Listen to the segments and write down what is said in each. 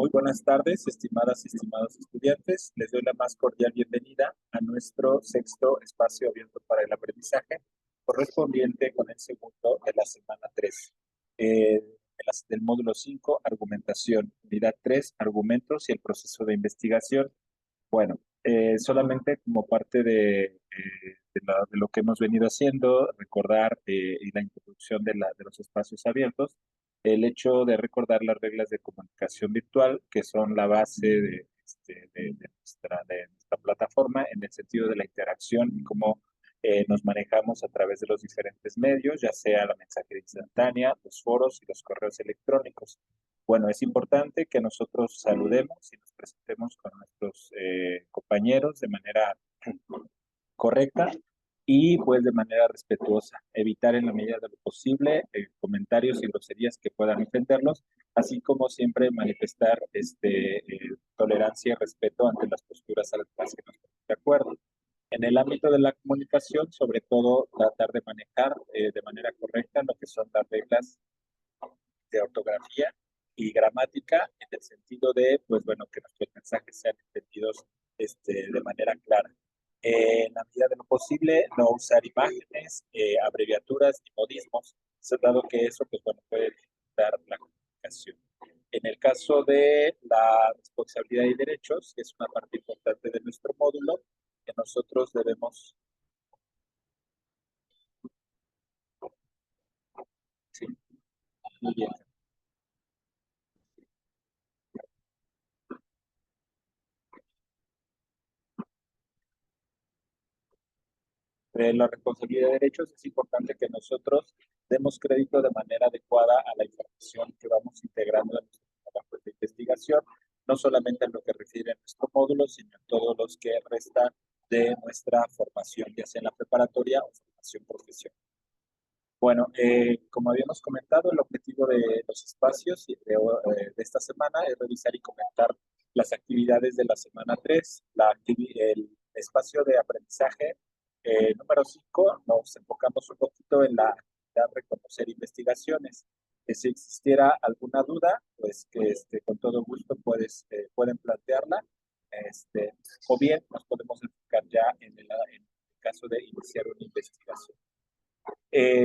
Muy buenas tardes, estimadas y estimados estudiantes. Les doy la más cordial bienvenida a nuestro sexto espacio abierto para el aprendizaje, correspondiente con el segundo de la semana 3, del módulo 5, argumentación, unidad 3, argumentos y el proceso de investigación. Bueno, solamente como parte de lo que hemos venido haciendo, recordar y la introducción de los espacios abiertos, el hecho de recordar las reglas de comunicación virtual, que son la base de nuestra plataforma en el sentido de la interacción y cómo nos manejamos a través de los diferentes medios, ya sea la mensajería instantánea, los foros y los correos electrónicos. Bueno, es importante que nosotros saludemos y nos presentemos con nuestros compañeros de manera correcta y pues de manera respetuosa. Evitar en la medida de lo posible comentarios y groserías que puedan ofenderlos, así como siempre manifestar tolerancia y respeto ante las posturas a las que nos ponemos de acuerdo. En el ámbito de la comunicación, sobre todo, tratar de manejar de manera correcta lo que son las reglas de ortografía y gramática en el sentido de, pues bueno, que nuestros mensajes sean entendidos de manera clara. En la medida de lo posible, no usar imágenes, abreviaturas ni modismos, dado que eso, pues bueno, puede dificultar la comunicación. En el caso de la responsabilidad y derechos, que es una parte importante de nuestro módulo, que nosotros debemos... Sí, muy bien. La responsabilidad de derechos es importante que nosotros demos crédito de manera adecuada a la información que vamos integrando en nuestro trabajo de investigación, no solamente en lo que refiere a nuestro módulo, sino en todos los que restan de nuestra formación, ya sea en la preparatoria o formación profesional. Bueno, como habíamos comentado, el objetivo de los espacios de esta semana es revisar y comentar las actividades de la semana 3. El espacio de aprendizaje número 5 nos enfocamos un poquito en la actividad de reconocer investigaciones. Que si existiera alguna duda, pues que con todo gusto pueden plantearla, o bien nos podemos enfocar ya en el caso de iniciar una investigación.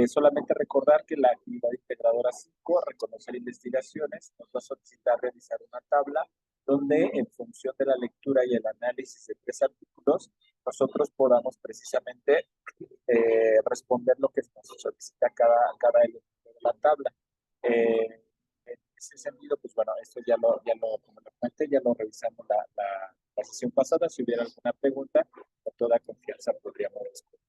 Solamente recordar que la actividad integradora 5, reconocer investigaciones, nos va a solicitar realizar una tabla donde en función de la lectura y el análisis de 3 artículos, nosotros podamos precisamente responder lo que nos solicita cada elemento de la tabla. En ese sentido, pues bueno, esto como lo comenté, ya lo revisamos la sesión pasada. Si hubiera alguna pregunta, con toda confianza podríamos responder.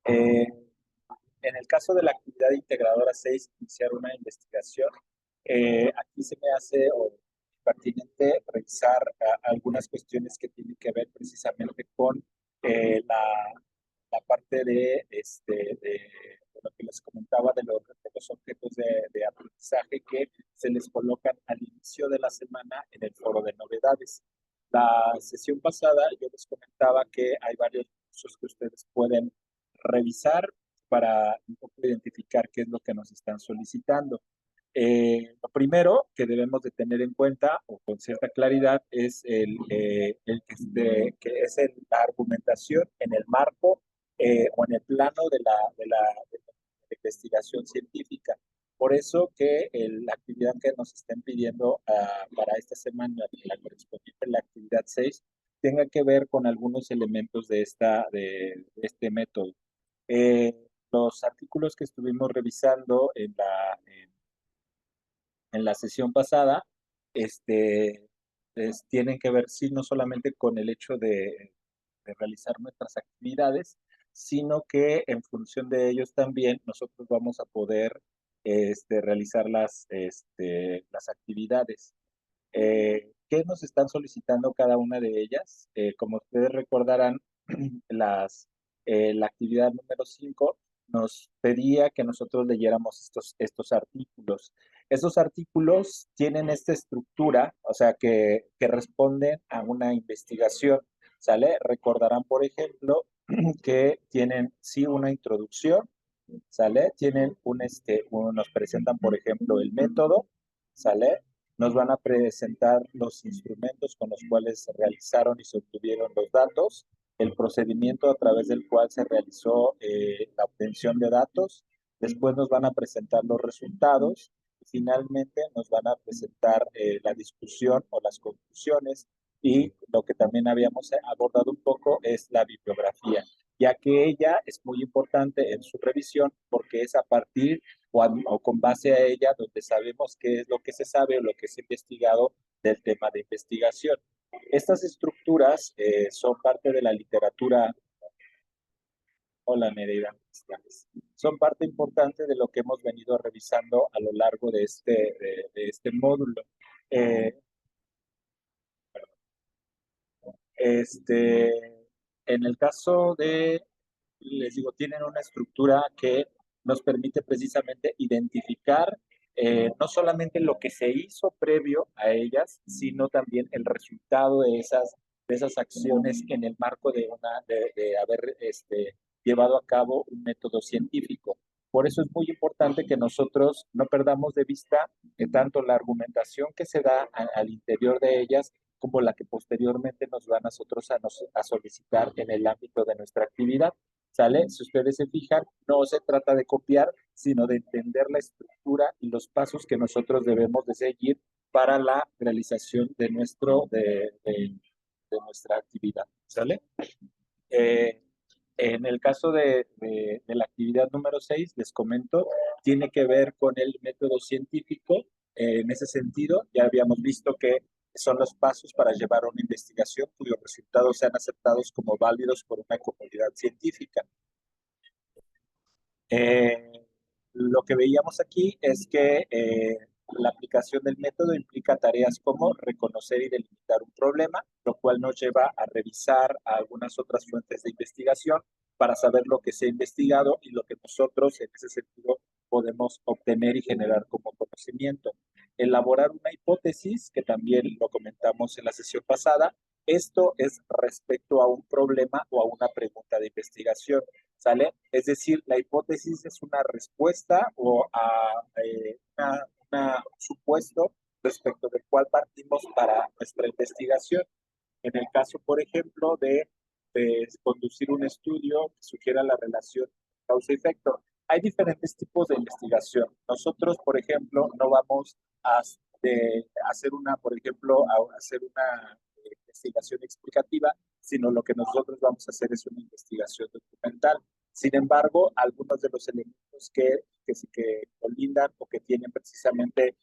Eh, En el caso de la actividad integradora 6, iniciar una investigación, aquí se me hace pertinente revisar algunas cuestiones que tienen que ver precisamente con la parte de lo que les comentaba de los objetos de aprendizaje que se les colocan al inicio de la semana en el foro de novedades. La sesión pasada yo les comentaba que hay varios cursos que ustedes pueden revisar para un poco identificar qué es lo que nos están solicitando. Lo primero que debemos de tener en cuenta o con cierta claridad es que es la argumentación en el marco o en el plano de la investigación científica. Por eso que la actividad que nos estén pidiendo para esta semana, la correspondiente a la actividad 6, tenga que ver con algunos elementos de este método. Eh, los artículos que estuvimos revisando en la sesión pasada, tienen que ver, sí, no solamente con el hecho de realizar nuestras actividades, sino que en función de ellos también nosotros vamos a poder realizar las actividades. ¿Qué nos están solicitando cada una de ellas? Como ustedes recordarán, la actividad número 5 nos pedía que nosotros leyéramos estos artículos. Esos artículos tienen esta estructura, o sea, que responden a una investigación, ¿sale? Recordarán, por ejemplo, que tienen, sí, una introducción, ¿sale? Tienen nos presentan, por ejemplo, el método, ¿sale? Nos van a presentar los instrumentos con los cuales se realizaron y se obtuvieron los datos, el procedimiento a través del cual se realizó la obtención de datos, después nos van a presentar los resultados y finalmente nos van a presentar la discusión o las conclusiones y lo que también habíamos abordado un poco es la bibliografía, ya que ella es muy importante en su revisión porque es a partir o con base a ella donde sabemos qué es lo que se sabe o lo que se ha investigado del tema de investigación. Estas estructuras son parte de la literatura. Hola Nereida, son parte importante de lo que hemos venido revisando a lo largo de este módulo. Eh, Este, en el caso de, les digo, tienen una estructura que nos permite precisamente identificar no solamente lo que se hizo previo a ellas, sino también el resultado de esas acciones en el marco de haber llevado a cabo un método científico. Por eso es muy importante que nosotros no perdamos de vista tanto la argumentación que se da al interior de ellas, como la que posteriormente nos van a solicitar en el ámbito de nuestra actividad. ¿Sale? Si ustedes se fijan, no se trata de copiar, sino de entender la estructura y los pasos que nosotros debemos de seguir para la realización de nuestra actividad. ¿Sale? Eh, en el caso de la actividad número 6, les comento, tiene que ver con el método científico. En ese sentido, ya habíamos visto que son los pasos para llevar una investigación cuyos resultados sean aceptados como válidos por una comunidad científica. Lo que veíamos aquí es que la aplicación del método implica tareas como reconocer y delimitar un problema, lo cual nos lleva a revisar algunas otras fuentes de investigación para saber lo que se ha investigado y lo que nosotros en ese sentido podemos obtener y generar como conocimiento. Elaborar una hipótesis, que también lo comentamos en la sesión pasada, esto es respecto a un problema o a una pregunta de investigación. ¿Sale? Es decir, la hipótesis es una respuesta o a un supuesto respecto del cual partimos para nuestra investigación. En el caso, por ejemplo, de conducir un estudio que sugiera la relación causa-efecto, hay diferentes tipos de investigación. Nosotros, por ejemplo, no vamos a hacer por ejemplo, a hacer una investigación explicativa, sino lo que nosotros vamos a hacer es una investigación documental. Sin embargo, algunos de los elementos que colindan o que tienen precisamente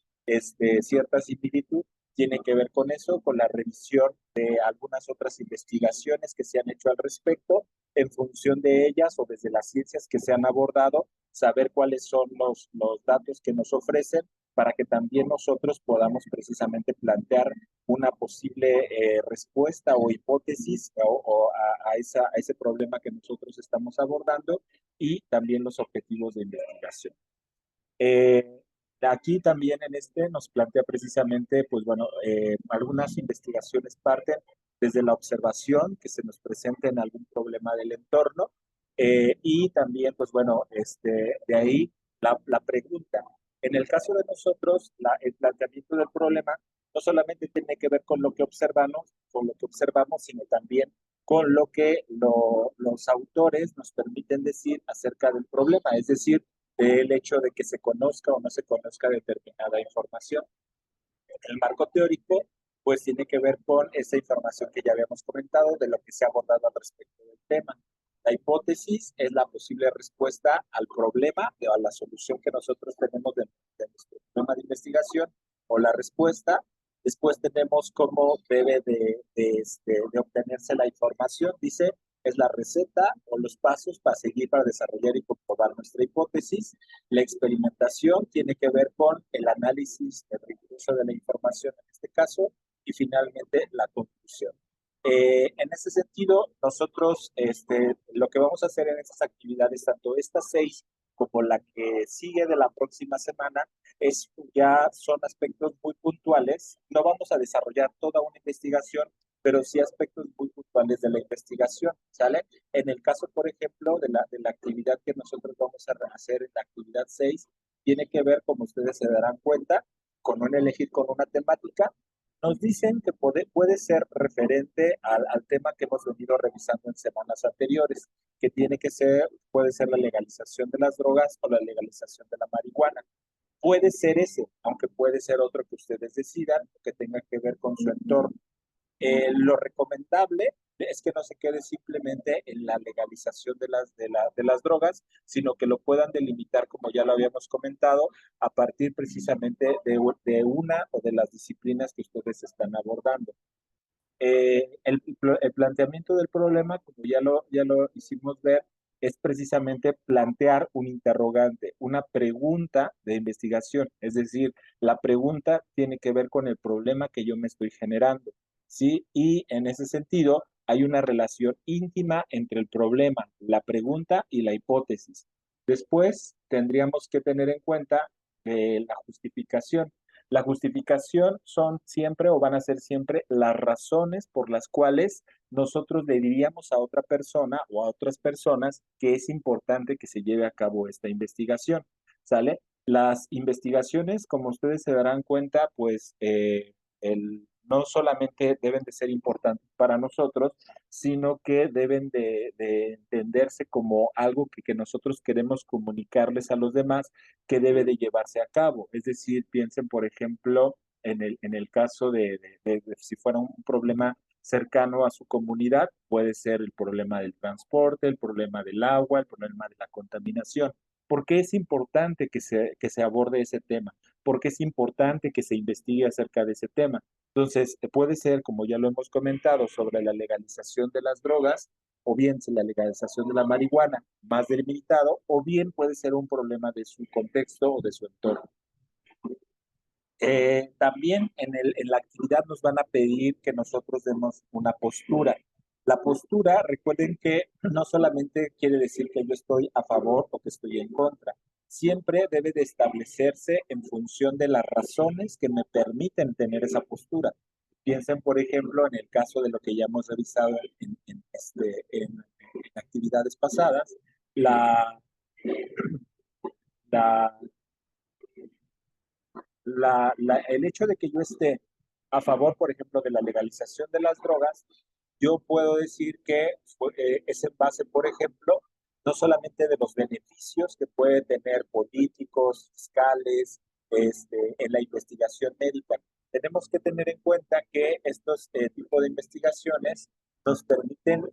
cierta similitud tienen que ver con eso, con la revisión de algunas otras investigaciones que se han hecho al respecto, en función de ellas o desde las ciencias que se han abordado, saber cuáles son los datos que nos ofrecen para que también nosotros podamos precisamente plantear una posible respuesta o hipótesis a ese problema que nosotros estamos abordando y también los objetivos de investigación. Aquí también en nos plantea precisamente, pues bueno, algunas investigaciones parten desde la observación que se nos presenta en algún problema del entorno y también, pues bueno, de ahí la pregunta. En el caso de nosotros, el planteamiento del problema no solamente tiene que ver con lo que observamos, sino también con lo que los autores nos permiten decir acerca del problema, es decir, del hecho de que se conozca o no se conozca determinada información. El marco teórico, pues tiene que ver con esa información que ya habíamos comentado, de lo que se ha abordado al respecto del tema. La hipótesis es la posible respuesta al problema o a la solución que nosotros tenemos de nuestro problema de investigación o la respuesta. Después tenemos cómo debe de obtenerse la información. Dice, es la receta o los pasos para seguir para desarrollar y comprobar nuestra hipótesis. La experimentación tiene que ver con el análisis riguroso de la información en este caso y finalmente la conclusión. En ese sentido, nosotros lo que vamos a hacer en estas actividades, tanto estas 6 como la que sigue de la próxima semana, ya son aspectos muy puntuales. No vamos a desarrollar toda una investigación, pero sí aspectos muy puntuales de la investigación, ¿sale? En el caso, por ejemplo, de la actividad que nosotros vamos a hacer en la actividad 6, tiene que ver, como ustedes se darán cuenta, elegir con una temática, nos dicen que puede ser referente al tema que hemos venido revisando en semanas anteriores, que puede ser la legalización de las drogas o la legalización de la marihuana. Puede ser ese, aunque puede ser otro que ustedes decidan, que tenga que ver con su entorno. Lo recomendable es que no se quede simplemente en la legalización de las drogas, sino que lo puedan delimitar, como ya lo habíamos comentado, a partir precisamente de una o de las disciplinas que ustedes están abordando. El planteamiento del problema, como ya lo hicimos ver, es precisamente plantear un interrogante, una pregunta de investigación. Es decir, la pregunta tiene que ver con el problema que yo me estoy generando, ¿sí? Y en ese sentido, hay una relación íntima entre el problema, la pregunta y la hipótesis. Después, tendríamos que tener en cuenta la justificación. La justificación son siempre o van a ser siempre las razones por las cuales nosotros le diríamos a otra persona o a otras personas que es importante que se lleve a cabo esta investigación, ¿sale? Las investigaciones, como ustedes se darán cuenta, pues no solamente deben de ser importantes para nosotros, sino que deben de entenderse como algo que nosotros queremos comunicarles a los demás que debe de llevarse a cabo. Es decir, piensen, por ejemplo, en el caso de si fuera un problema cercano a su comunidad, puede ser el problema del transporte, el problema del agua, el problema de la contaminación. ¿Por qué es importante que se aborde ese tema? ¿Por qué es importante que se investigue acerca de ese tema? Entonces, puede ser, como ya lo hemos comentado, sobre la legalización de las drogas, o bien la legalización de la marihuana más delimitado, o bien puede ser un problema de su contexto o de su entorno. También en la actividad nos van a pedir que nosotros demos una postura. La postura, recuerden que no solamente quiere decir que yo estoy a favor o que estoy en contra, siempre debe de establecerse en función de las razones que me permiten tener esa postura. Piensen, por ejemplo, en el caso de lo que ya hemos revisado en actividades pasadas, la, la, el hecho de que yo esté a favor, por ejemplo, de la legalización de las drogas, yo puedo decir que es en base, por ejemplo, no solamente de los beneficios que puede tener políticos, fiscales, en la investigación médica. Tenemos que tener en cuenta que estos tipos de investigaciones nos permiten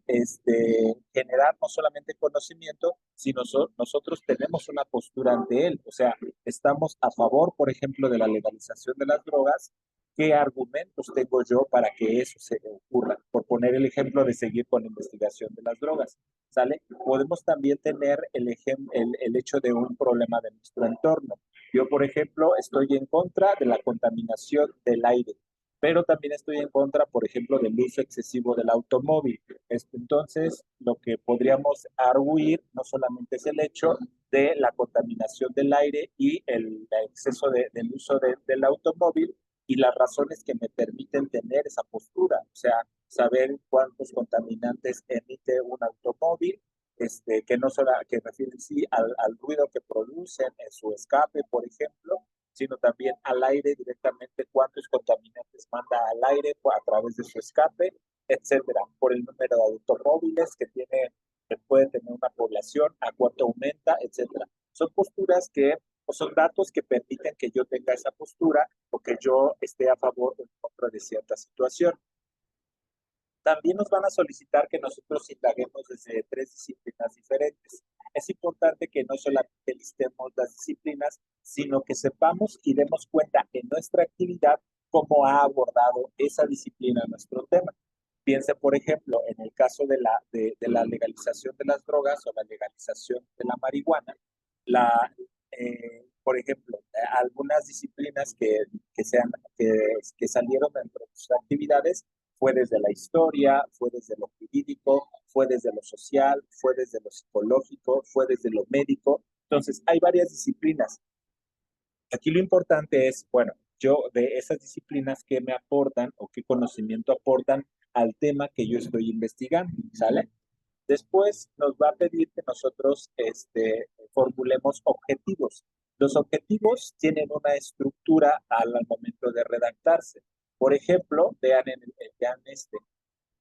generar no solamente conocimiento, sino nosotros tenemos una postura ante él. O sea, estamos a favor, por ejemplo, de la legalización de las drogas. ¿Qué argumentos tengo yo para que eso se ocurra? Por poner el ejemplo de seguir con la investigación de las drogas, ¿sale? Podemos también tener el hecho de un problema de nuestro entorno. Yo, por ejemplo, estoy en contra de la contaminación del aire, pero también estoy en contra, por ejemplo, del uso excesivo del automóvil. Entonces, lo que podríamos arguir no solamente es el hecho de la contaminación del aire y el exceso del uso del automóvil y las razones que me permiten tener esa postura, o sea, saber cuántos contaminantes emite un automóvil, que no solo que refieren sí al ruido que producen en su escape, por ejemplo, sino también al aire directamente, cuántos contaminantes manda al aire a través de su escape, etcétera, por el número de automóviles que puede tener una población, a cuánto aumenta, etcétera. Son posturas o son datos que permiten que yo tenga esa postura o que yo esté a favor o en contra de cierta situación. También nos van a solicitar que nosotros indaguemos desde 3 disciplinas diferentes. Es importante que no solamente listemos las disciplinas, sino que sepamos y demos cuenta en nuestra actividad cómo ha abordado esa disciplina nuestro tema. Piense, por ejemplo, en el caso de la legalización de las drogas o la legalización de la marihuana, por ejemplo, algunas disciplinas que salieron dentro de sus actividades fue desde la historia, fue desde lo jurídico, fue desde lo social, fue desde lo psicológico, fue desde lo médico. Entonces, hay varias disciplinas. Aquí lo importante es, bueno, yo de esas disciplinas que me aportan o qué conocimiento aportan al tema que yo estoy investigando, ¿sale? Después nos va a pedir que nosotros formulemos objetivos. Los objetivos tienen una estructura al momento de redactarse. Por ejemplo, vean este.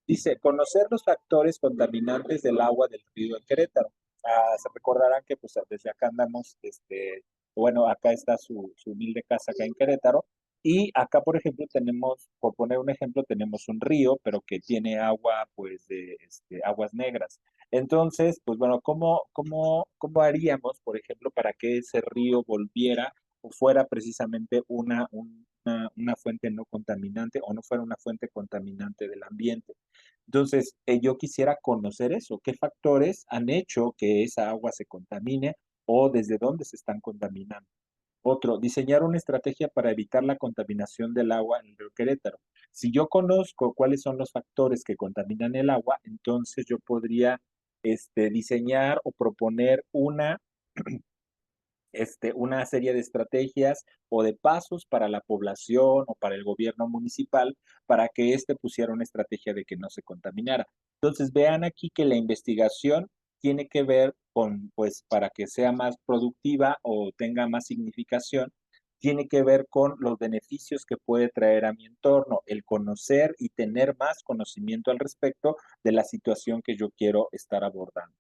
Dice, conocer los factores contaminantes del agua del río en Querétaro. Se recordarán que pues desde acá andamos, bueno, acá está su humilde casa acá en Querétaro. Y acá, por ejemplo, tenemos, por poner un ejemplo, tenemos un río, pero que tiene agua, pues, de aguas negras. Entonces, pues bueno, ¿cómo haríamos, por ejemplo, para que ese río volviera o fuera precisamente una fuente no contaminante o no fuera una fuente contaminante del ambiente? Entonces, yo quisiera conocer eso, qué factores han hecho que esa agua se contamine o desde dónde se están contaminando. Otro, diseñar una estrategia para evitar la contaminación del agua en el río Querétaro. Si yo conozco cuáles son los factores que contaminan el agua, entonces yo podría diseñar o proponer una serie de estrategias o de pasos para la población o para el gobierno municipal para que pusiera una estrategia de que no se contaminara. Entonces, vean aquí que la investigación tiene que ver con, pues, para que sea más productiva o tenga más significación, tiene que ver con los beneficios que puede traer a mi entorno, el conocer y tener más conocimiento al respecto de la situación que yo quiero estar abordando.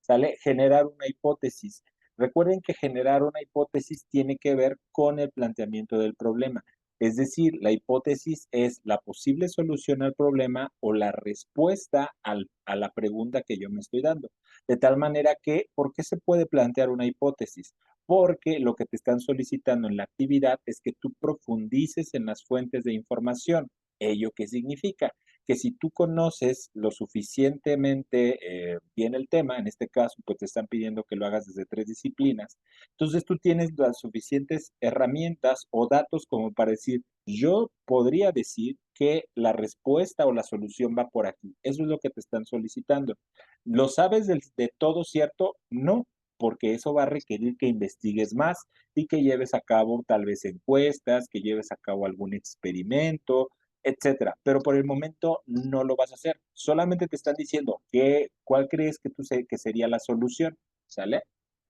¿Sale? Generar una hipótesis. Recuerden que generar una hipótesis tiene que ver con el planteamiento del problema. Es decir, la hipótesis es la posible solución al problema o la respuesta a la pregunta que yo me estoy dando. De tal manera que, ¿por qué se puede plantear una hipótesis? Porque lo que te están solicitando en la actividad es que tú profundices en las fuentes de información. ¿Ello qué significa? Que si tú conoces lo suficientemente bien el tema, en este caso, pues te están pidiendo que lo hagas desde 3 disciplinas, entonces tú tienes las suficientes herramientas o datos como para decir, yo podría decir que la respuesta o la solución va por aquí. Eso es lo que te están solicitando. ¿Lo sabes de todo cierto? No, porque eso va a requerir que investigues más y que lleves a cabo tal vez encuestas, que lleves a cabo algún experimento, etcétera. Pero por el momento no lo vas a hacer. Solamente te están diciendo cuál crees que que sería la solución, ¿sale?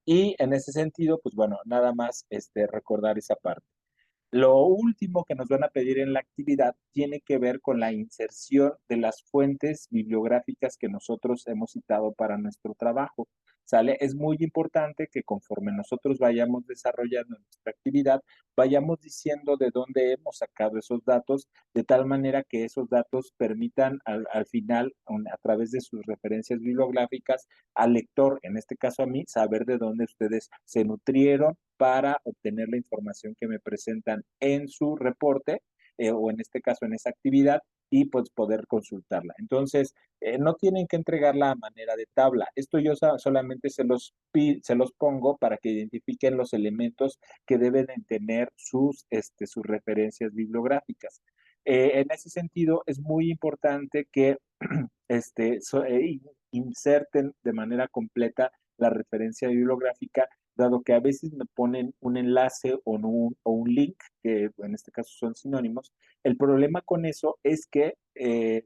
Y en ese sentido, pues bueno, nada más recordar esa parte. Lo último que nos van a pedir en la actividad tiene que ver con la inserción de las fuentes bibliográficas que nosotros hemos citado para nuestro trabajo. ¿Sale? Es muy importante que conforme nosotros vayamos desarrollando nuestra actividad, vayamos diciendo de dónde hemos sacado esos datos, de tal manera que esos datos permitan al final, a través de sus referencias bibliográficas, al lector, en este caso a mí, saber de dónde ustedes se nutrieron para obtener la información que me presentan en su reporte o en este caso en esa actividad y pues poder consultarla. Entonces, no tienen que entregarla a manera de tabla. Esto yo solamente se los pongo para que identifiquen los elementos que deben tener sus referencias bibliográficas. En ese sentido, es muy importante que inserten de manera completa la referencia bibliográfica, dado que a veces me ponen un enlace o un link, que en este caso son sinónimos. El problema con eso es que el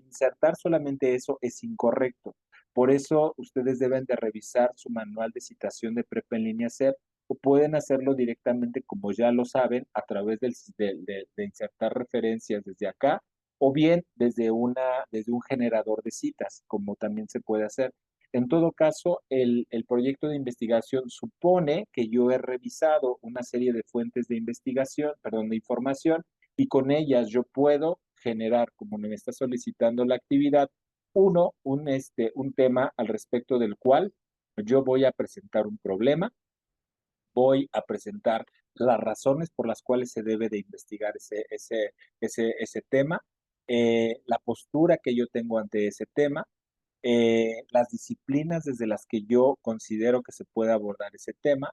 insertar solamente eso es incorrecto. Por eso ustedes deben de revisar su manual de citación de Prepa en línea SEP o pueden hacerlo directamente, como ya lo saben, a través de insertar referencias desde acá o bien desde un generador de citas, como también se puede hacer. En todo caso, el proyecto de investigación supone que yo he revisado una serie de fuentes de investigación, perdón, de información, y con ellas yo puedo generar, como me está solicitando la actividad, un tema al respecto del cual yo voy a presentar un problema, voy a presentar las razones por las cuales se debe de investigar ese tema, la postura que yo tengo ante ese tema, las disciplinas desde las que yo considero que se puede abordar ese tema,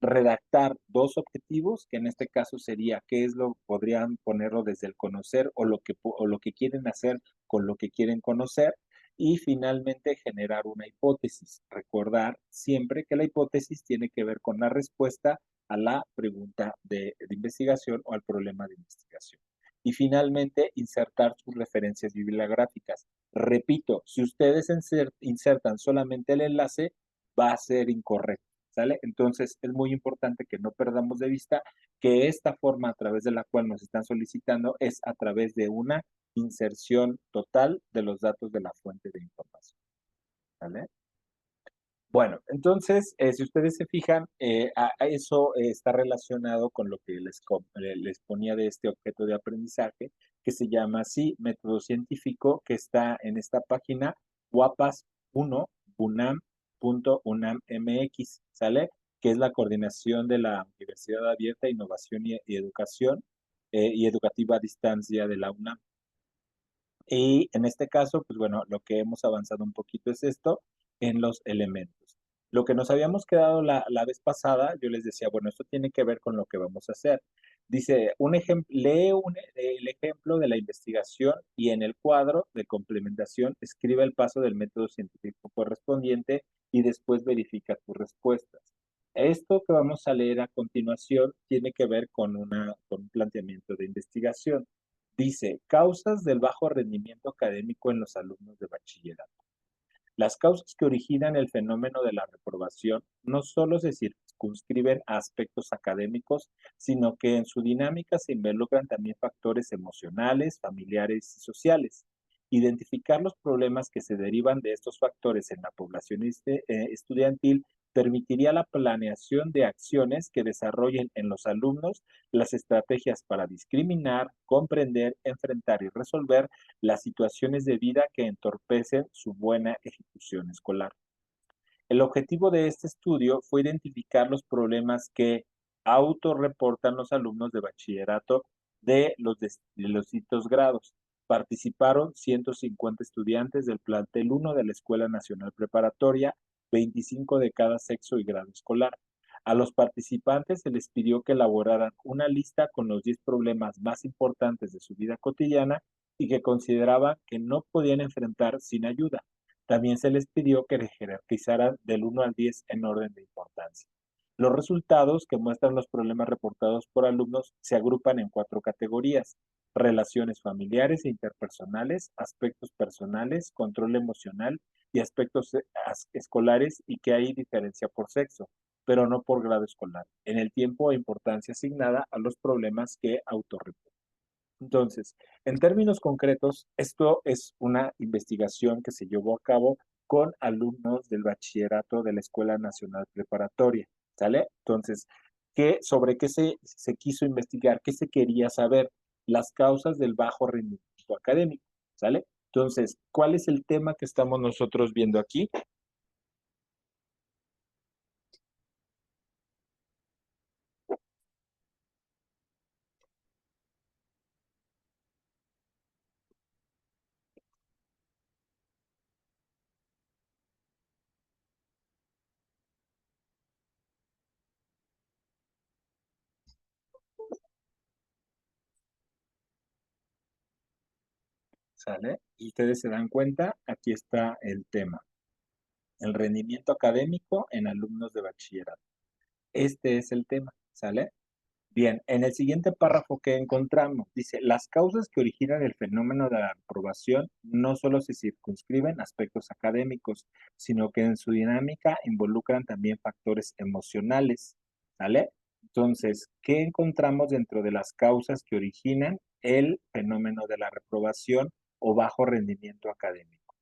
redactar 2 objetivos, que en este caso sería qué es podrían ponerlo desde el conocer o lo que quieren hacer con lo que quieren conocer, y finalmente generar una hipótesis. Recordar siempre que la hipótesis tiene que ver con la respuesta a la pregunta de investigación o al problema de investigación. Y finalmente, insertar sus referencias bibliográficas. Repito, si ustedes insertan solamente el enlace, va a ser incorrecto, ¿sale? Entonces, es muy importante que no perdamos de vista que esta forma a través de la cual nos están solicitando es a través de una inserción total de los datos de la fuente de información, ¿vale? Bueno, entonces, si ustedes se fijan, a eso está relacionado con lo que les ponía de este objeto de aprendizaje, que se llama así, método científico, que está en esta página, guapas1 unam.unam.mx, ¿sale? Que es la coordinación de la Universidad Abierta, Innovación y Educación y Educativa a Distancia de la UNAM. Y en este caso, pues bueno, lo que hemos avanzado un poquito es esto en los elementos. Lo que nos habíamos quedado la vez pasada, yo les decía, bueno, esto tiene que ver con lo que vamos a hacer. Dice, el ejemplo de la investigación y en el cuadro de complementación escribe el paso del método científico correspondiente y después verifica tus respuestas. Esto que vamos a leer a continuación tiene que ver con un planteamiento de investigación. Dice, causas del bajo rendimiento académico en los alumnos de bachillerato. Las causas que originan el fenómeno de la reprobación no solo se circunscriben a aspectos académicos, sino que en su dinámica se involucran también factores emocionales, familiares y sociales. Identificar los problemas que se derivan de estos factores en la población estudiantil permitiría la planeación de acciones que desarrollen en los alumnos las estrategias para discriminar, comprender, enfrentar y resolver las situaciones de vida que entorpecen su buena ejecución escolar. El objetivo de este estudio fue identificar los problemas que autorreportan los alumnos de bachillerato de los distintos grados. Participaron 150 estudiantes del plantel 1 de la Escuela Nacional Preparatoria, 25 de cada sexo y grado escolar. A los participantes se les pidió que elaboraran una lista con los 10 problemas más importantes de su vida cotidiana y que consideraban que no podían enfrentar sin ayuda. También se les pidió que jerarquizaran del 1 al 10 en orden de importancia. Los resultados que muestran los problemas reportados por alumnos se agrupan en 4 categorías: relaciones familiares e interpersonales, aspectos personales, control emocional y aspectos escolares, y que hay diferencia por sexo, pero no por grado escolar, en el tiempo e importancia asignada a los problemas que autorreportan. Entonces, en términos concretos, esto es una investigación que se llevó a cabo con alumnos del bachillerato de la Escuela Nacional Preparatoria, ¿sale? Entonces, ¿sobre qué se quiso investigar? ¿Qué se quería saber? Las causas del bajo rendimiento académico, ¿sale? Entonces, ¿cuál es el tema que estamos nosotros viendo aquí? ¿Sale? Y ustedes se dan cuenta, aquí está el tema, el rendimiento académico en alumnos de bachillerato. Este es el tema, ¿sale? Bien, en el siguiente párrafo que encontramos, dice, las causas que originan el fenómeno de la reprobación no solo se circunscriben a aspectos académicos, sino que en su dinámica involucran también factores emocionales, ¿sale? Entonces, ¿qué encontramos dentro de las causas que originan el fenómeno de la reprobación o bajo rendimiento académico?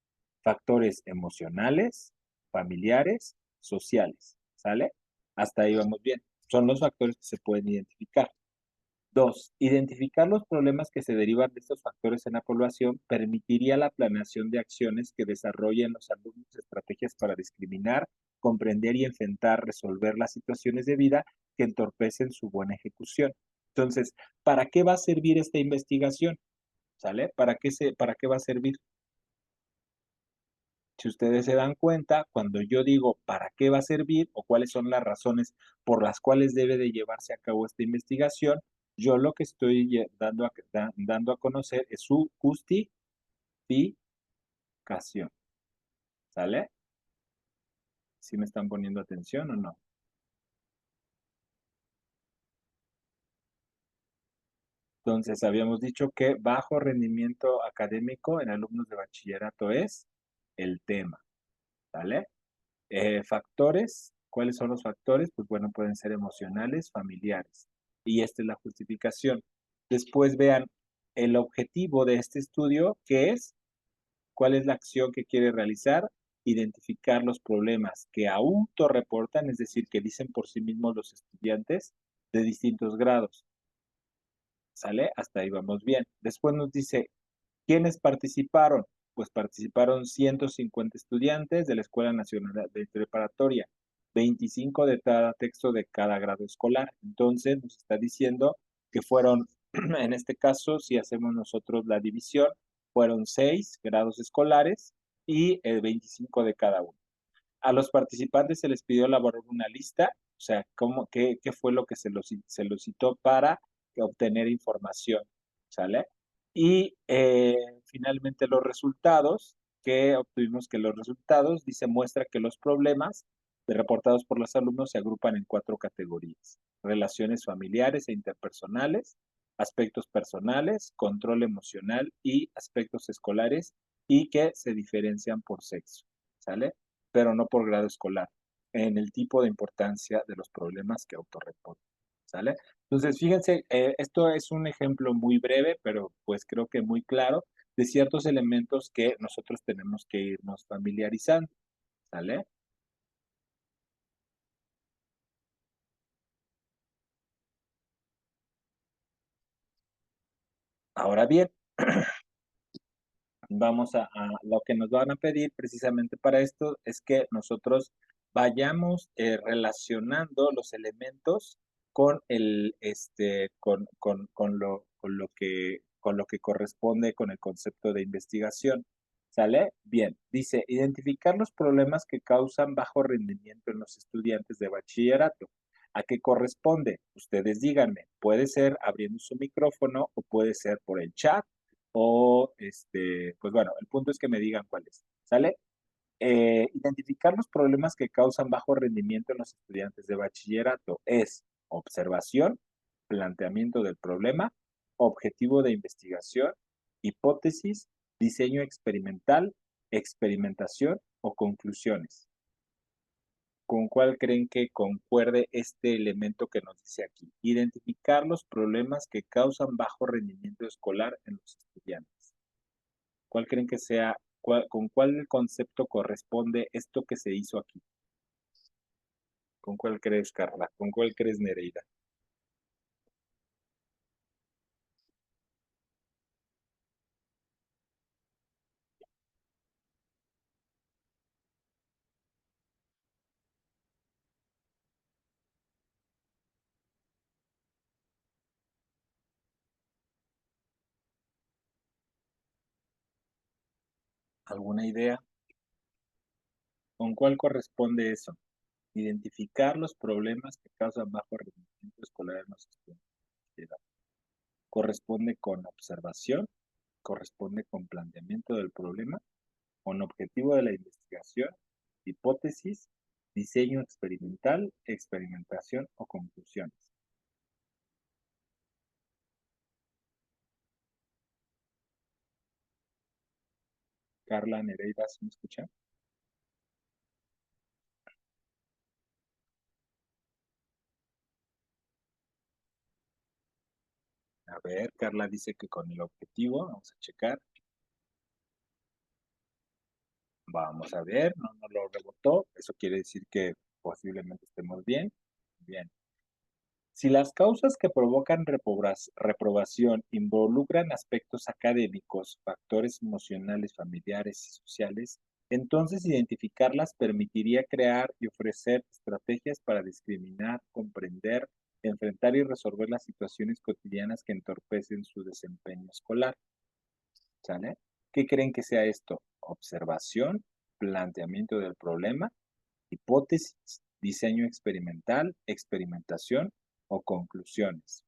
Factores emocionales, familiares, sociales, ¿sale? Hasta ahí vamos bien. Son los factores que se pueden identificar. Dos, identificar los problemas que se derivan de estos factores en la población permitiría la planeación de acciones que desarrollen los alumnos estrategias para discriminar, comprender y enfrentar, resolver las situaciones de vida que entorpecen su buena ejecución. Entonces, ¿para qué va a servir esta investigación? ¿Sale? ¿Para qué va a servir? Si ustedes se dan cuenta, cuando yo digo para qué va a servir o cuáles son las razones por las cuales debe de llevarse a cabo esta investigación, yo lo que estoy dando a conocer es su justificación. ¿Sale? ¿Sí me están poniendo atención o no? Entonces, habíamos dicho que bajo rendimiento académico en alumnos de bachillerato es el tema. ¿Sale? Factores ¿Cuáles son los factores? Pues bueno, pueden ser emocionales, familiares. Y esta es la justificación. Después vean el objetivo de este estudio, ¿qué es? ¿Cuál es la acción que quiere realizar? Identificar los problemas que autorreportan, es decir, que dicen por sí mismos los estudiantes de distintos grados. ¿Sale? Hasta ahí vamos bien. Después nos dice, ¿quiénes participaron? Pues participaron 150 estudiantes de la Escuela Nacional de Preparatoria, 25 de cada texto de cada grado escolar. Entonces nos está diciendo que fueron, en este caso, si hacemos nosotros la división, fueron 6 grados escolares y 25 de cada uno. A los participantes se les pidió elaborar una lista, o sea, qué fue lo que se los citó para obtener información, ¿sale? Y finalmente los resultados, que obtuvimos que los resultados, dice, muestra que los problemas reportados por los alumnos se agrupan en 4 categorías: relaciones familiares e interpersonales, aspectos personales, control emocional y aspectos escolares, y que se diferencian por sexo, ¿sale? Pero no por grado escolar, en el tipo de importancia de los problemas que autorreportan, ¿sale? Entonces, fíjense, esto es un ejemplo muy breve, pero pues creo que muy claro, de ciertos elementos que nosotros tenemos que irnos familiarizando, ¿sale? Ahora bien, vamos a lo que nos van a pedir precisamente para esto es que nosotros vayamos relacionando los elementos con con lo que corresponde con el concepto de investigación. ¿Sale? Bien, dice, identificar los problemas que causan bajo rendimiento en los estudiantes de bachillerato. ¿A qué corresponde? Ustedes díganme, puede ser abriendo su micrófono o puede ser por el chat o, pues bueno, el punto es que me digan cuáles, ¿sale? Identificar los problemas que causan bajo rendimiento en los estudiantes de bachillerato es observación, planteamiento del problema, objetivo de investigación, hipótesis, diseño experimental, experimentación o conclusiones. ¿Con cuál creen que concuerde este elemento que nos dice aquí? Identificar los problemas que causan bajo rendimiento escolar en los estudiantes. ¿Cuál creen que sea, con cuál concepto corresponde esto que se hizo aquí? ¿Con cuál crees, Carla? ¿Con cuál crees, Nereida? ¿Alguna idea? ¿Con cuál corresponde eso? Identificar los problemas que causan bajo rendimiento escolar en los estudiantes. ¿Corresponde con observación? ¿Corresponde con planteamiento del problema? ¿Con objetivo de la investigación? ¿Hipótesis? ¿Diseño experimental? ¿Experimentación o conclusiones? Carla, Nereida, ¿sí me escuchan? A ver, Carla dice que con el objetivo, vamos a checar. Vamos a ver, no lo rebotó. Eso quiere decir que posiblemente estemos bien. Bien. Si las causas que provocan reprobación involucran aspectos académicos, factores emocionales, familiares y sociales, entonces identificarlas permitiría crear y ofrecer estrategias para discriminar, comprender, enfrentar y resolver las situaciones cotidianas que entorpecen su desempeño escolar. ¿Sale? ¿Qué creen que sea esto? Observación, planteamiento del problema, hipótesis, diseño experimental, experimentación o conclusiones.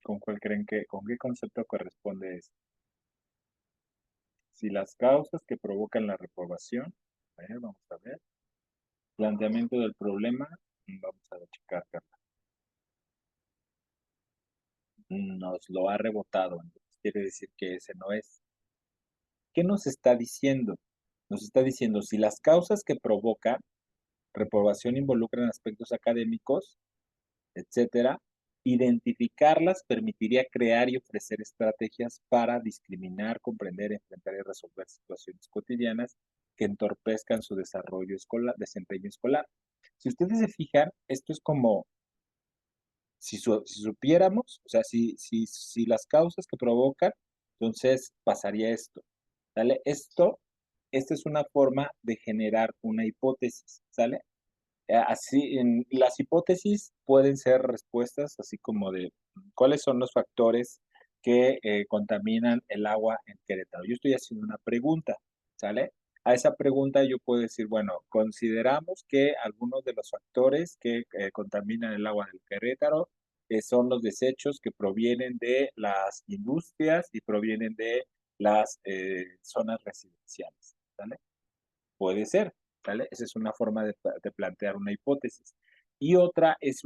¿Con cuál creen con qué concepto corresponde esto? Si las causas que provocan la reprobación A ver, vamos a ver. Planteamiento del problema. Vamos a checar, Carla. Nos lo ha rebotado. Entonces quiere decir que ese no es. ¿Qué nos está diciendo? Nos está diciendo si las causas que provocan reprobación involucran aspectos académicos, etcétera, identificarlas permitiría crear y ofrecer estrategias para discriminar, comprender, enfrentar y resolver situaciones cotidianas que entorpezcan su desarrollo escolar, desempeño escolar. Si ustedes se fijan, esto es como si supiéramos, o sea, si las causas que provocan, entonces pasaría esto. ¿Sale? Esta es una forma de generar una hipótesis, ¿sale? Así, las hipótesis pueden ser respuestas así como de cuáles son los factores que contaminan el agua en Querétaro. Yo estoy haciendo una pregunta, ¿sale? A esa pregunta yo puedo decir, bueno, consideramos que algunos de los factores que contaminan el agua del Querétaro son los desechos que provienen de las industrias y provienen de las zonas residenciales, ¿sale? Puede ser, ¿vale? Esa es una forma de plantear una hipótesis. Y otra es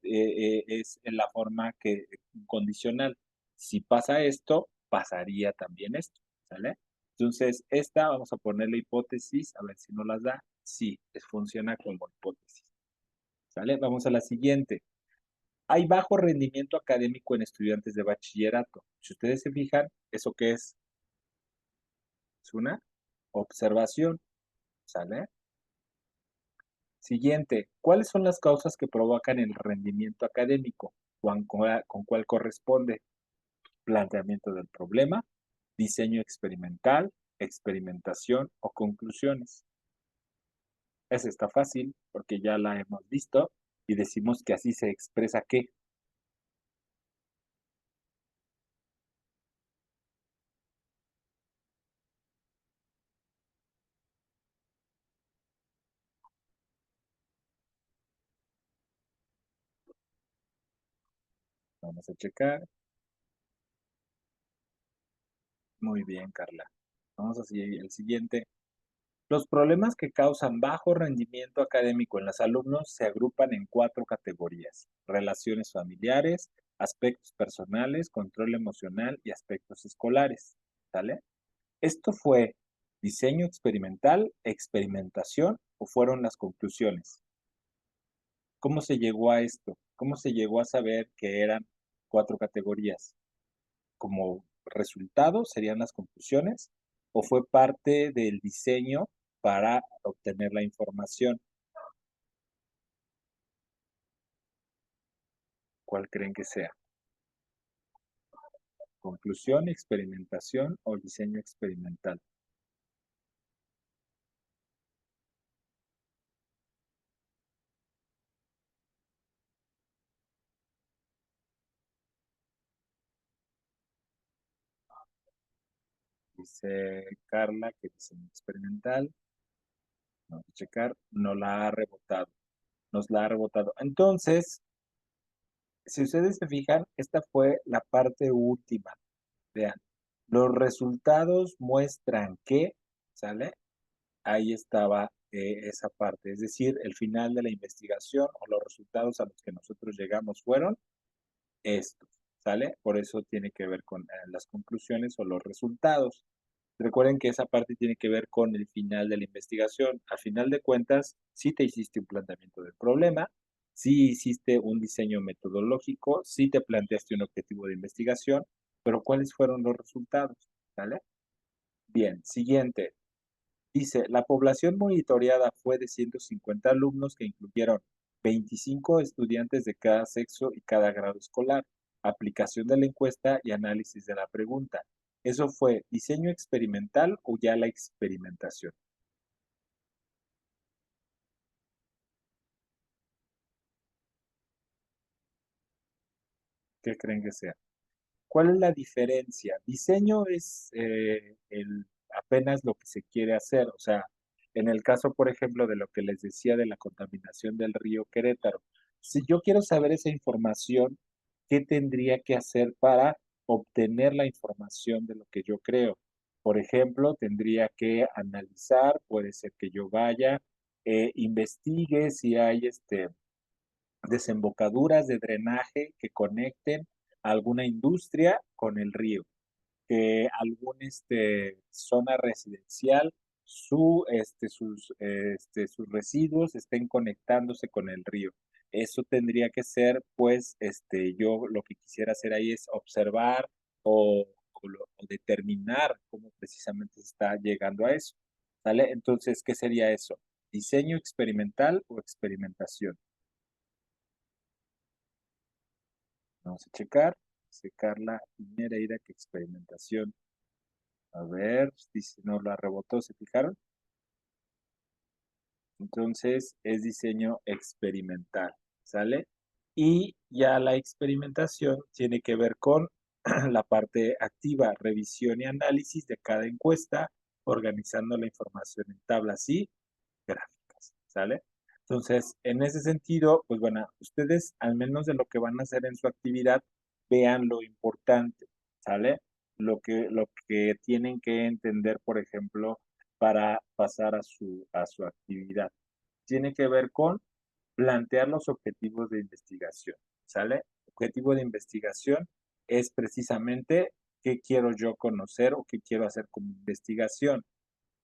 es en la forma que condicional. Si pasa esto, pasaría también esto, ¿sale? Entonces, esta vamos a poner la hipótesis, a ver si no las da. Sí, funciona como hipótesis, ¿sale? Vamos a la siguiente. Hay bajo rendimiento académico en estudiantes de bachillerato. Si ustedes se fijan, ¿eso qué es? Es una observación, ¿sale? Siguiente, ¿cuáles son las causas que provocan el rendimiento académico? ¿Con cuál corresponde? Planteamiento del problema, diseño experimental, experimentación o conclusiones. Esa está fácil porque ya la hemos visto y decimos que así se expresa qué. Vamos a checar. Muy bien, Carla. Vamos a seguir el siguiente. Los problemas que causan bajo rendimiento académico en los alumnos se agrupan en cuatro categorías: relaciones familiares, aspectos personales, control emocional y aspectos escolares. ¿Sale? ¿Esto fue diseño experimental, experimentación o fueron las conclusiones? ¿Cómo se llegó a esto? ¿Cómo se llegó a saber que eran cuatro categorías? ¿Como resultado serían las conclusiones o fue parte del diseño para obtener la información? ¿Cuál creen que sea? ¿Conclusión, experimentación o diseño experimental? Dice Carla que diseño experimental. Vamos a checar. No la ha rebotado. Nos la ha rebotado. Entonces, si ustedes se fijan, esta fue la parte última. Vean, los resultados muestran que, ¿sale? Ahí estaba esa parte, es decir, el final de la investigación o los resultados a los que nosotros llegamos fueron estos, ¿sale? Por eso tiene que ver con las conclusiones o los resultados. Recuerden que esa parte tiene que ver con el final de la investigación. Al final de cuentas, sí te hiciste un planteamiento del problema, sí hiciste un diseño metodológico, sí te planteaste un objetivo de investigación, pero ¿cuáles fueron los resultados? ¿Sale? Bien, siguiente. Dice, la población monitoreada fue de 150 alumnos que incluyeron 25 estudiantes de cada sexo y cada grado escolar, aplicación de la encuesta y análisis de la pregunta. ¿Eso fue diseño experimental o ya la experimentación? ¿Qué creen que sea? ¿Cuál es la diferencia? Diseño es apenas lo que se quiere hacer. O sea, en el caso, por ejemplo, de lo que les decía de la contaminación del río Querétaro, si yo quiero saber esa información, ¿qué tendría que hacer para obtener la información de lo que yo creo? Por ejemplo, tendría que analizar, puede ser que yo vaya, investigue si hay desembocaduras de drenaje que conecten a alguna industria con el río, que alguna zona residencial, sus residuos estén conectándose con el río. Eso tendría que ser, pues, yo lo que quisiera hacer ahí es observar o determinar cómo precisamente se está llegando a eso. ¿Sale? Entonces, ¿qué sería eso? ¿Diseño experimental o experimentación? Vamos a checar la primera idea que experimentación. A ver, dice, no la rebotó, ¿se fijaron? Entonces es diseño experimental, ¿sale? Y ya la experimentación tiene que ver con la parte activa, revisión y análisis de cada encuesta, organizando la información en tablas y gráficas, ¿sale? Entonces, en ese sentido, pues bueno, ustedes al menos de lo que van a hacer en su actividad, vean lo importante, ¿sale? Lo que tienen que entender, por ejemplo, para pasar a su actividad. Tiene que ver con plantear los objetivos de investigación, ¿sale? Objetivo de investigación es precisamente qué quiero yo conocer o qué quiero hacer como investigación.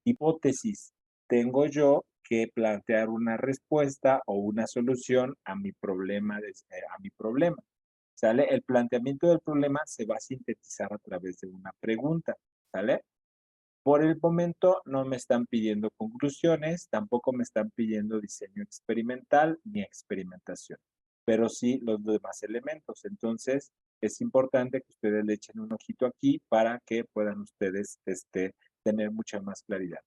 Hipótesis, tengo yo que plantear una respuesta o una solución a mi problema, ¿sale? El planteamiento del problema se va a sintetizar a través de una pregunta, ¿sale? Por el momento no me están pidiendo conclusiones, tampoco me están pidiendo diseño experimental ni experimentación, pero sí los demás elementos. Entonces, es importante que ustedes le echen un ojito aquí para que puedan ustedes tener mucha más claridad.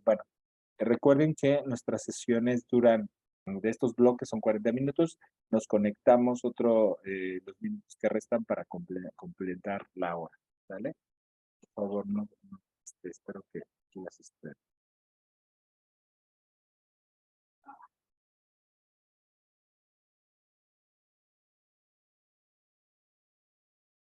Bueno, recuerden que nuestras sesiones duran, de estos bloques son 40 minutos, nos conectamos los minutos que restan para completar la hora, ¿vale? Por favor, no, espero que las esperen.